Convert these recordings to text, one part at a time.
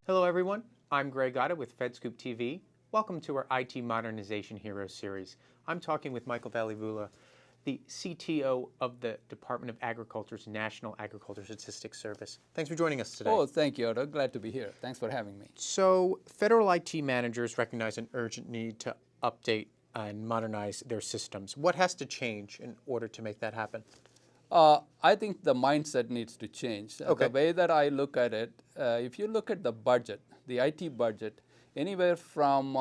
Hello, everyone. I'm Greg Otta with FedScoop TV. Welcome to our IT Modernization Heroes series. I'm talking with Michael Valivullah, the CTO of the Department of Agriculture's National Agriculture Statistics Service. Thanks for joining us today. Oh, thank you, Otto. Glad to be here. Thanks for having me. So, federal IT managers recognize an urgent need to update and modernize their systems. What has to change in order to make that happen? I think the mindset needs to change. Okay. The way that I look at it, if you look at the budget, the IT budget, anywhere from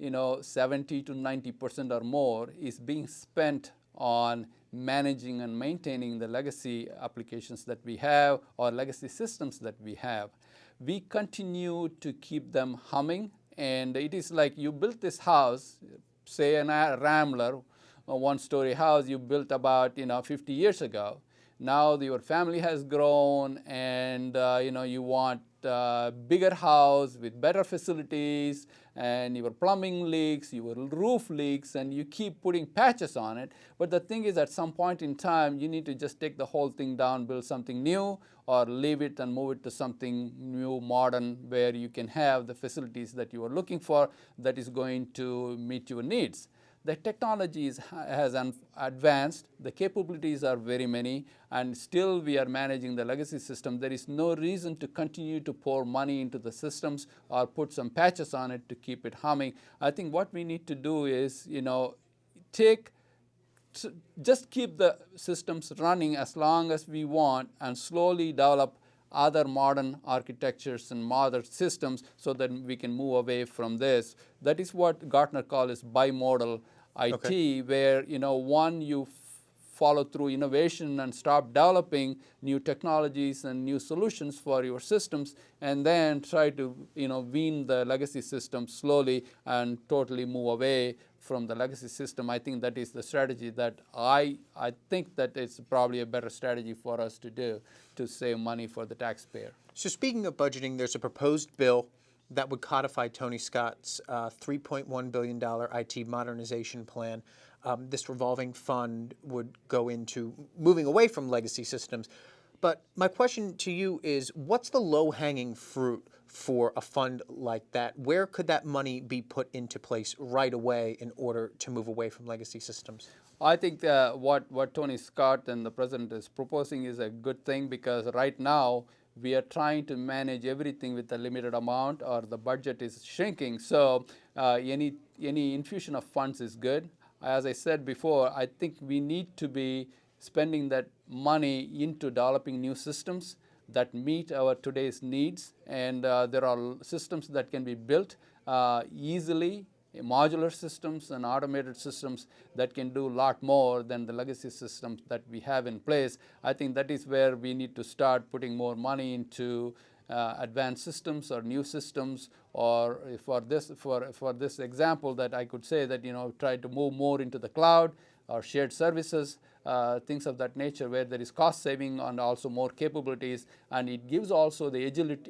70 to 90% or more is being spent on managing and maintaining the legacy applications that we have or legacy systems that we have. We continue to keep them humming, and it is like you built this house, say a Rambler, a one-story house you built about 50 years ago. Now your family has grown, and you want a bigger house with better facilities, and your plumbing leaks, your roof leaks, and you keep putting patches on it. But the thing is, at some point in time, you need to just take the whole thing down, build something new, or leave it and move it to something new, modern, where you can have the facilities that you are looking for that is going to meet your needs. The technology has advanced, the capabilities are very many, and still we are managing the legacy system. There is no reason to continue to pour money into the systems or put some patches on it to keep it humming. I think what we need to do is, just keep the systems running as long as we want and slowly develop other modern architectures and modern systems so that we can move away from this. That is what Gartner calls bimodal IT, Okay. where one, you follow through innovation and stop developing new technologies and new solutions for your systems, and then try to wean the legacy system slowly and totally move away from the legacy system. I think that is the strategy that I think that it's probably a better strategy for us to do to save money for the taxpayer. So, speaking of budgeting, there's a proposed bill that would codify Tony Scott's $3.1 billion IT modernization plan. This revolving fund would go into moving away from legacy systems. But my question to you is, what's the low-hanging fruit for a fund like that? Where could that money be put into place right away in order to move away from legacy systems? I think what Tony Scott and the president is proposing is a good thing, because right now we are trying to manage everything with a limited amount, or the budget is shrinking. So any infusion of funds is good. As I said before, I think we need to be spending that money into developing new systems that meet our today's needs, and there are systems that can be built easily, modular systems and automated systems that can do a lot more than the legacy systems that we have in place. I think that is where we need to start putting more money into advanced systems or new systems, or for this example that I could say that try to move more into the cloud or shared services, things of that nature, where there is cost saving and also more capabilities, and it gives also the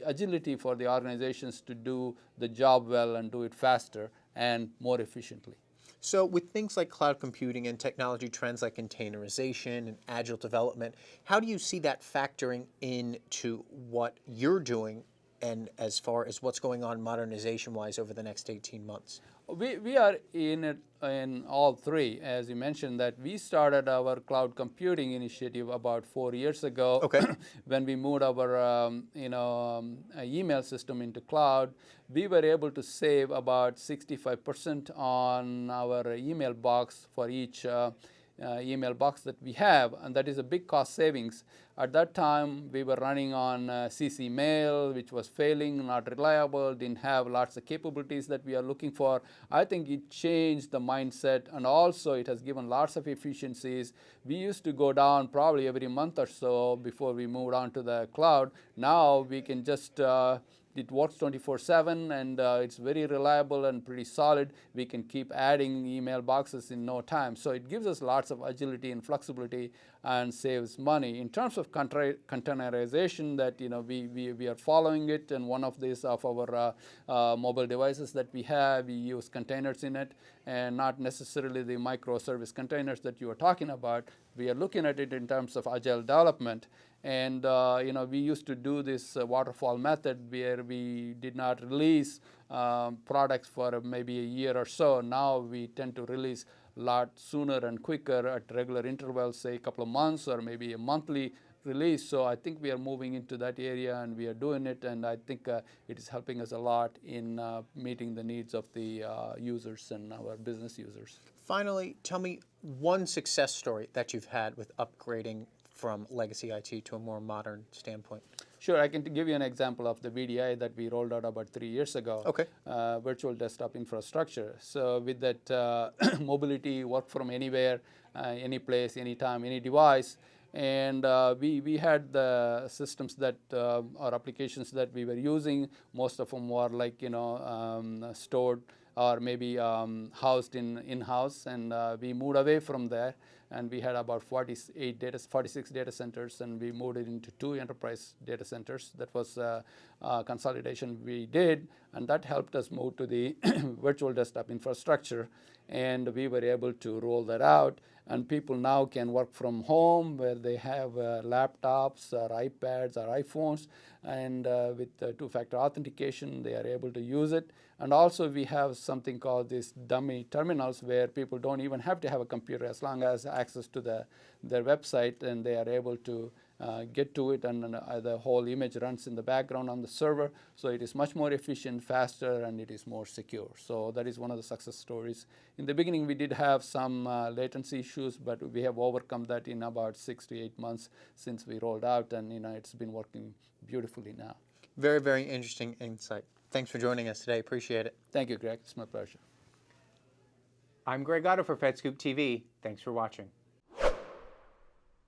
agility for the organizations to do the job well and do it faster and more efficiently. So with things like cloud computing and technology trends like containerization and agile development, how do you see that factoring into what you're doing, and as far as what's going on modernization-wise over the next 18 months? We are in it in all three. As you mentioned, that we started our cloud computing initiative about 4 years ago. Okay. When we moved our email system into cloud, we were able to save about 65% on our email box for each email box that we have, and that is a big cost savings. At that time, we were running on CC mail, which was failing, not reliable, didn't have lots of capabilities that we are looking for. I think it changed the mindset, and also it has given lots of efficiencies. We used to go down probably every month or so before we moved on to the cloud. Now we can just it works 24/7, and it's very reliable and pretty solid. We can keep adding email boxes in no time. So it gives us lots of agility and flexibility and saves money. In terms of containerization, that we are following it, and one of these of our mobile devices that we have, we use containers in it, and not necessarily the microservice containers that you are talking about. We are looking at it in terms of agile development, And we used to do this waterfall method where we did not release products for maybe a year or so. Now we tend to release a lot sooner and quicker at regular intervals, say a couple of months or maybe a monthly release. So I think we are moving into that area and we are doing it, and I think it is helping us a lot in meeting the needs of the users and our business users. Finally, tell me one success story that you've had with upgrading from legacy IT to a more modern standpoint. Sure, I can give you an example of the VDI that we rolled out about 3 years ago. Okay. Virtual desktop infrastructure. So with that mobility, work from anywhere, any place, anytime, any device, and we had the systems that or applications that we were using. Most of them were like stored or maybe housed in-house, and we moved away from there. And we had about 46 data centers, and we moved it into 2 enterprise data centers. That was consolidation we did, and that helped us move to the virtual desktop infrastructure. And we were able to roll that out, and people now can work from home where they have laptops or iPads or iPhones, and with two-factor authentication, they are able to use it. And also we have something called these dummy terminals where people don't even have to have a computer as long as access to their website, and they are able to get to it, and the whole image runs in the background on the server. So it is much more efficient, faster, and it is more secure. So that is one of the success stories. In the beginning, we did have some latency issues, but we have overcome that in about 6 to 8 months since we rolled out, and it's been working beautifully now. Very, very interesting insight. Thanks for joining us today. Appreciate it. Thank you, Greg. It's my pleasure. I'm Greg Otto for FedScoop TV. Thanks for watching.